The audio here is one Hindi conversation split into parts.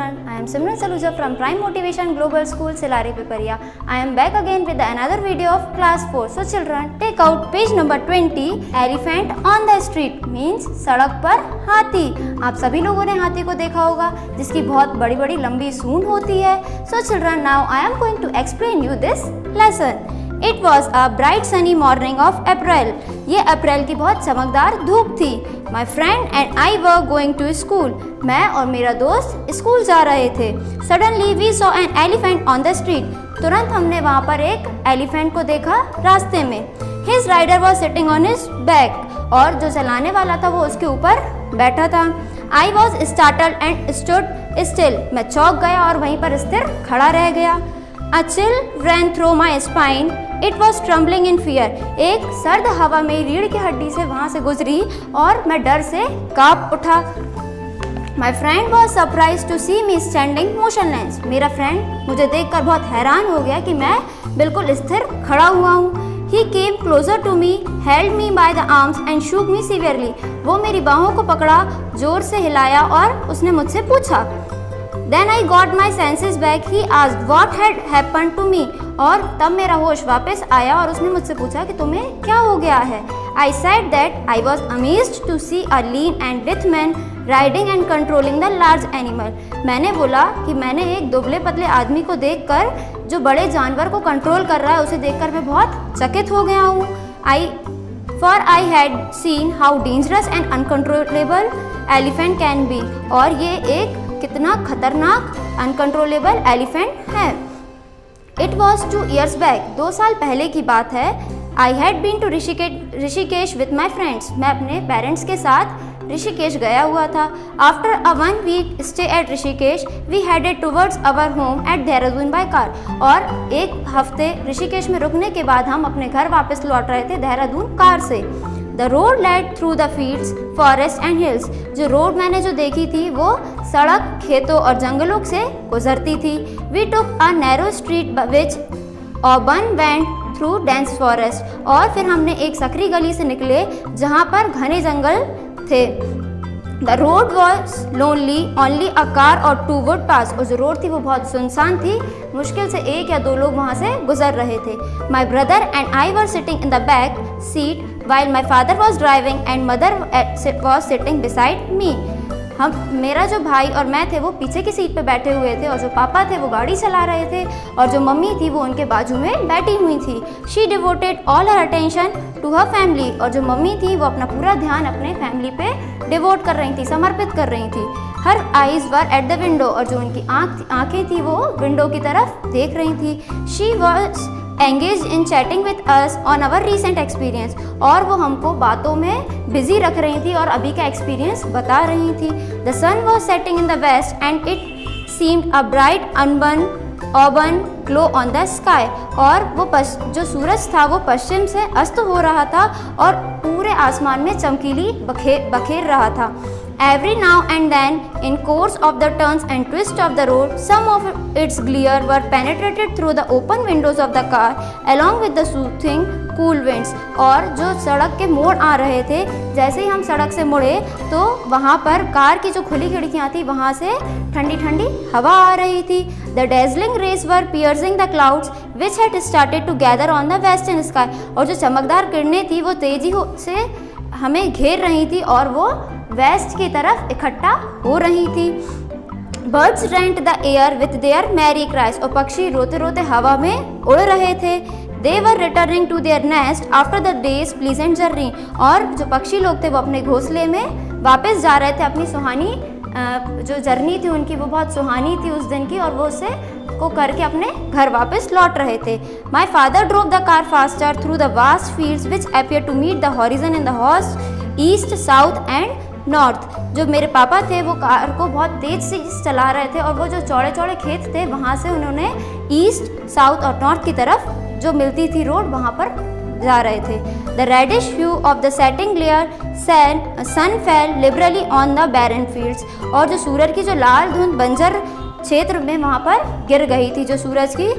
children, I am Simran Saluja from Prime Motivation Global School, Silari Piparia. I am back again with another video of class 4. So children, take out page number 20. Elephant on the street means सड़क पर हाथी. आप सभी लोगों ने हाथी को देखा होगा जिसकी बहुत बड़ी बड़ी लंबी सूंड होती है. So children, now I am going to explain you this lesson. It was a bright sunny morning of April. ये अप्रैल की बहुत चमकदार धूप थी. My friend and I were going to school. मैं और मेरा दोस्त स्कूल जा रहे थे. Suddenly we saw an elephant on the street. तुरंत हमने वहाँ पर एक एलिफेंट को देखा रास्ते में. His rider was sitting on his back. और जो चलाने वाला था वो उसके ऊपर बैठा था. I was startled and stood still. मैं चौंक गया और वहीं पर स्थिर खड़ा रह गया. A chill ran through my spine. It was trembling in fear. एक सर्द हवा मेरी रीढ़ की हड्डी से वहाँ से गुजरी और मैं डर से काँप उठा. My friend was surprised to see me standing motionless. मेरा फ्रेंड मुझे देखकर बहुत हैरान हो गया कि मैं बिल्कुल स्थिर खड़ा हुआ हूँ. He came closer to me, held me by the arms and shook me severely. वो मेरी बाहों को पकड़ा, जोर से हिलाया और उसने मुझसे पूछा. Then I got my senses back. He asked what had happened to me. और तब मेरा होश वापस आया और उसने मुझसे पूछा कि तुम्हें क्या हो गया है. I said that I was amazed to see a lean and lithe man riding and controlling the large animal. मैंने बोला कि मैंने एक दुबले पतले आदमी को देखकर जो बड़े जानवर को कंट्रोल कर रहा है उसे देखकर मैं बहुत चकित हो गया हूँ. For I had seen how dangerous and uncontrollable elephant can be. और ये एक कितना खतरनाक अनकंट्रोलेबल एलिफेंट है. It was 2 years back. 2 साल पहले की बात है. I had been to Rishikesh with my friends. मैं अपने पेरेंट्स के साथ ऋषिकेश गया हुआ था. After a 1 week stay at Rishikesh, we headed towards our home at Dehradun by car. और एक हफ्ते ऋषिकेश में रुकने के बाद हम अपने घर वापस लौट रहे थे देहरादून कार से. The road led through the fields, forests and hills. जो रोड मैंने जो देखी थी वो सड़क, खेतों और जंगलों से गुजरती थी. We took a narrow street which Auburn went through dense forest. और फिर हमने एक सकरी गली से निकले जहाँ पर घने जंगल थे. The road was lonely, only a car or 2 would pass. और जो रोड थी वो बहुत सुनसान थी, मुश्किल से 1 या 2 लोग वहाँ से गुजर रहे थे. My brother and I were sitting in the back seat while my father was driving and mother was sitting beside me. मेरा जो भाई और मैं थे वो पीछे की सीट पे बैठे हुए थे और जो पापा थे वो गाड़ी चला रहे थे और जो मम्मी थी वो उनके बाजू में बैठी हुई थी. She devoted all her attention to her family. और जो मम्मी थी वो अपना पूरा ध्यान अपने फैमिली पे डिवोट कर रही थी, समर्पित कर रही थी. Her eyes were at the window. और जो उनकी आँखें थी वो विंडो की तरफ देख रही थी. She was engaged in chatting with us on our recent experience. और वो हमको बातों में बिजी रख रही थी और अभी का एक्सपीरियंस बता रही थी. The sun was setting in the west and it seemed a bright auburn glow on the sky. और वो जो सूरज था वो पश्चिम से अस्त हो रहा था और पूरे आसमान में चमकीली बखेर रहा था. Every now and then, in course of the turns and twists of the road, some of its glare were penetrated through the open windows of the car, along with the soothing cool winds. और जो सड़क के मोड़ आ रहे थे, जैसे ही हम सड़क से मुड़े तो वहाँ पर कार की जो खुली खिड़कियाँ थी वहाँ से ठंडी ठंडी हवा आ रही थी. The dazzling rays were piercing the clouds, which had started to gather on the western sky. और जो चमकदार किरणें थी वो तेजी से हमें घेर रही थी और वो वेस्ट की तरफ इकट्ठा हो रही थी. Birds rent the air with their merry cries. और पक्षी रोते रोते हवा में उड़ रहे थे. They were returning to their nest after the day's pleasant journey. और जो पक्षी लोग थे वो अपने घोंसले में वापस जा रहे थे. अपनी सुहानी जो जर्नी थी उनकी वो बहुत सुहानी थी उस दिन की और वो उसे को करके अपने घर वापस लौट रहे थे. My father drove the car faster through the vast fields which appeared to meet the horizon in the east, south and north. जो मेरे पापा थे वो कार को बहुत तेज से चला रहे थे और वो जो चौड़े चौड़े खेत थे वहाँ से उन्होंने ईस्ट, साउथ और नॉर्थ की तरफ जो मिलती थी रोड वहाँ पर जा रहे थे. The reddish hue of the setting glare sun fell liberally on the barren fields. और जो सूरज की जो लाल धुंध बंजर क्षेत्र में वहाँ पर गिर गई थी, जो सूरज की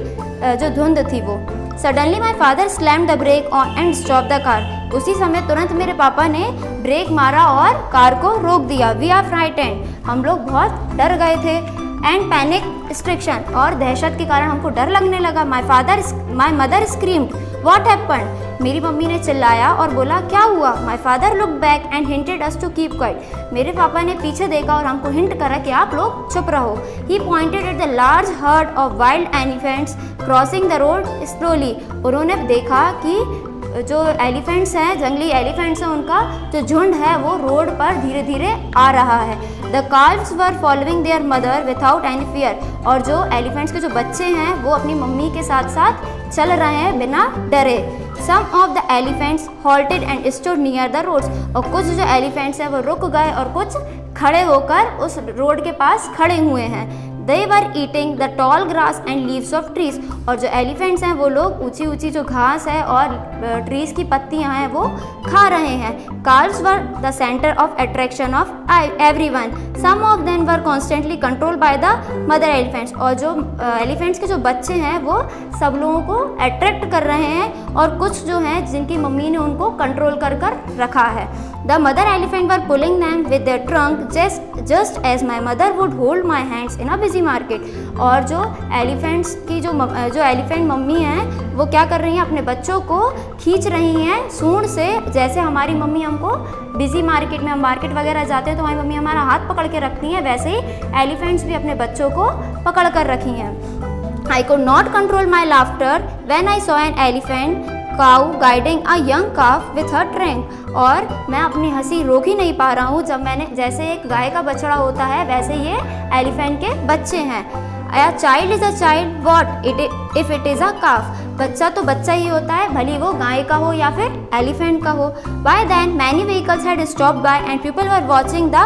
जो धुंध थी वो. Suddenly my father slammed the brake on and stopped the car. उसी समय तुरंत मेरे पापा ने ब्रेक मारा और कार को रोक दिया. We are frightened. हम लोग बहुत डर गए थे. एंड पैनिक स्ट्रिक्शन, और दहशत के कारण हमको डर लगने लगा। My mother screamed what happened, मेरी मम्मी ने चिल्लाया और बोला क्या हुआ। My father look back and hinted us to keep quiet, मेरे पापा ने पीछे देखा और हमको हिंट करा कि आप लोग चुप रहो। He pointed at the large herd of wild elephants crossing the road slowly, उन्होंने देखा कि जो एलिफेंट्स हैं, जंगली एलिफेंट्स हैं, उनका जो झुंड है वो रोड पर धीरे धीरे आ रहा है। The calves were following their mother without any fear, और जो एलिफेंट्स के जो बच्चे हैं वो अपनी मम्मी के साथ साथ चल रहे हैं बिना डरे। Some of the elephants halted and stood near the roads, और कुछ जो एलिफेंट्स हैं वो रुक गए और कुछ खड़े होकर उस रोड के पास खड़े हुए हैं। They were eating the tall grass and leaves of trees, और जो एलिफेंट्स हैं वो लोग ऊंची ऊंची जो घास है और ट्रीज की पत्तियां हैं वो खा रहे हैं। Calves were the center of attraction of everyone. Some of them were constantly controlled by the mother elephants, और जो एलिफेंट्स के जो बच्चे हैं वो सब लोगों को अट्रैक्ट कर रहे हैं, और कुछ जो हैं जिनकी मम्मी ने उनको कंट्रोल कर रखा है। The mother elephant were pulling them with their trunk just as my mother would hold my hands in a busy market, और जो एलिफेंट्स की जो एलिफेंट मम्मी हैं वो क्या कर रही हैं, अपने बच्चों को खींच रही हैं सूंड से, जैसे हमारी मम्मी हमको बिजी मार्केट में, हम मार्केट वगैरह जाते हैं तो हमारी मम्मी हमारा हाथ पकड़ के रखती हैं, वैसे ही एलिफेंट्स भी अपने बच्चों को पकड़ कर रखी हैं। I could not control my laughter when I saw an elephant cow guiding a young calf with her trunk, और मैं अपनी हंसी रोक ही नहीं पा रहा हूँ जब मैंने, जैसे एक गाय का बछड़ा होता है वैसे ये एलिफेंट के बच्चे हैं। A child is a child what if it is a calf, बच्चा तो बच्चा ही होता है, भले वो गाय का हो या फिर एलिफेंट का हो। By then many vehicles had stopped by and people were watching the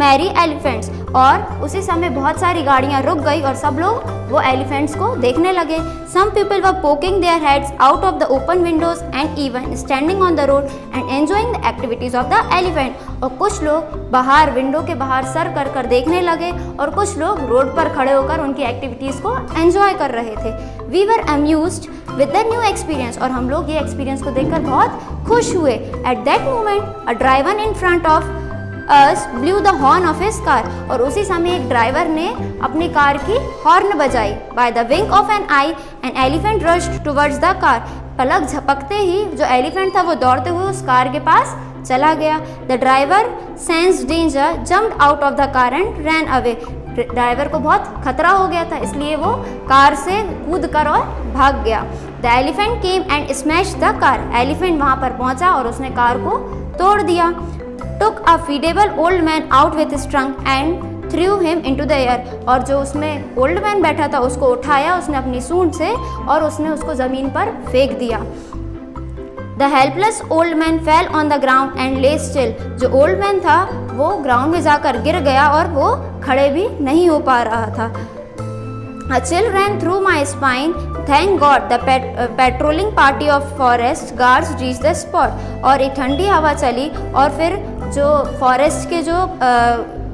merry elephants, और उसी समय बहुत सारी गाड़ियाँ रुक गई और सब लोग वो एलिफेंट्स को देखने लगे। Some people were poking their heads out of the open windows and even standing on the road and enjoying the activities of the elephant, और कुछ लोग बाहर विंडो के बाहर सर कर कर देखने लगे और कुछ लोग रोड पर खड़े होकर उनकी एक्टिविटीज़ को एंजॉय कर रहे थे। We were amused with the new experience, और हम लोग ये एक्सपीरियंस को देखकर बहुत खुश हुए। At that moment a driver in front of us blew the horn of his car, और उसी समय एक ड्राइवर ने अपनी कार की हॉर्न बजाई। By the wink of an eye an elephant rushed towards the car, पलक झपकते ही जो एलिफेंट था वो दौड़ते हुए उस कार के पास चला गया। The driver sensed danger, jumped out of the car and ran away, driver को बहुत खतरा हो गया था इसलिए वो कार से कूद कर और भाग गया। The elephant came and smashed the car, elephant वहाँ पर पहुँचा और उसने कार को तोड़ दिया। Took a feeble old man out with his trunk and threw him into the air, और जो उसमें ओल्ड मैन बैठा था उसको उठाया उसने अपनी सूंड से और उसने उसको ज़मीन पर फेंक दिया। The helpless old man fell on the ground and lay still, जो ओल्ड मैन था वो ग्राउंड में जाकर गिर गया और वो खड़े भी नहीं हो पा रहा था। A chill ran through my spine. Thank God the patrolling party of forest guards reached the spot, और एक ठंडी हवा चली और फिर जो फॉरेस्ट के जो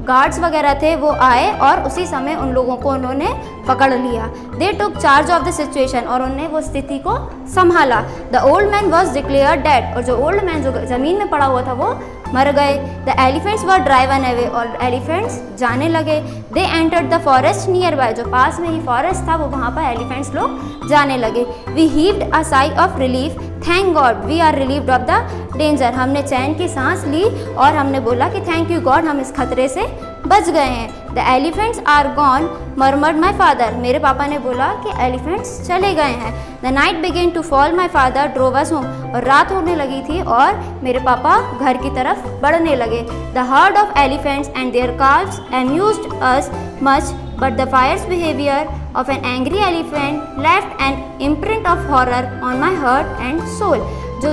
गार्ड्स वगैरह थे वो आए और उसी समय उन लोगों को उन्होंने पकड़ लिया। They took charge of the situation, और उन्होंने वो स्थिति को संभाला। The old man was declare dead, और जो ओल्ड मैन जो ज़मीन में पड़ा हुआ था वो मर गए। The elephants were driven away, और एलिफेंट्स जाने लगे। They entered the forest near by, जो पास में ही फॉरेस्ट था वो वहाँ पर एलिफेंट्स लोग जाने लगे। We heaved a sigh of relief, thank God we are relieved of the danger, हमने चैन की सांस ली और हमने बोला कि थैंक यू गॉड हम इस खतरे से बच गए हैं। The elephants are gone murmured my father, मेरे पापा ने बोला कि एलिफेंट्स चले गए हैं। The night began to fall, my father drove us home, और रात होने लगी थी और मेरे पापा घर की तरफ बढ़ने लगे। The herd of elephants and their calves amused us much, but the fierce behavior of an angry elephant left an imprint of horror on my heart and soul, जो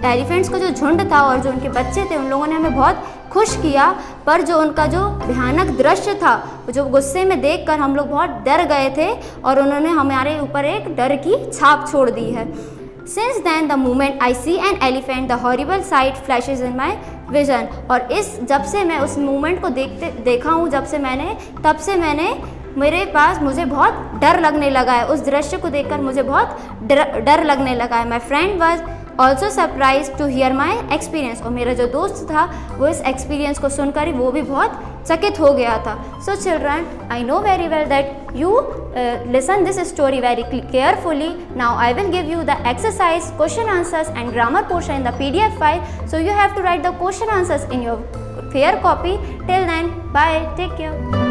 एलिफेंट्स का जो झुंड था और जो उनके बच्चे थे उन लोगों ने हमें बहुत खुश किया, पर जो उनका जो भयानक दृश्य था जो गुस्से में देखकर हम लोग बहुत डर गए थे और उन्होंने हमारे ऊपर एक डर की छाप छोड़ दी है। Since then the moment I see an elephant the horrible sight flashes in my vision, और जब से मैं उस मोमेंट को देखा हूँ तब से मैंने मेरे पास मुझे बहुत डर लगने लगा है, उस दृश्य को देखकर मुझे बहुत डर लगने लगा है। My friend was also surprise to hear my experience, और मेरा जो दोस्त था वो इस एक्सपीरियंस को सुनकर ही वो भी बहुत चकित हो गया था. So children, I know very well that you listen this story very carefully. Now I will give you the exercise, question answers and grammar portion in the PDF file. So you have to write the question answers in your fair copy. Till then, bye, take care.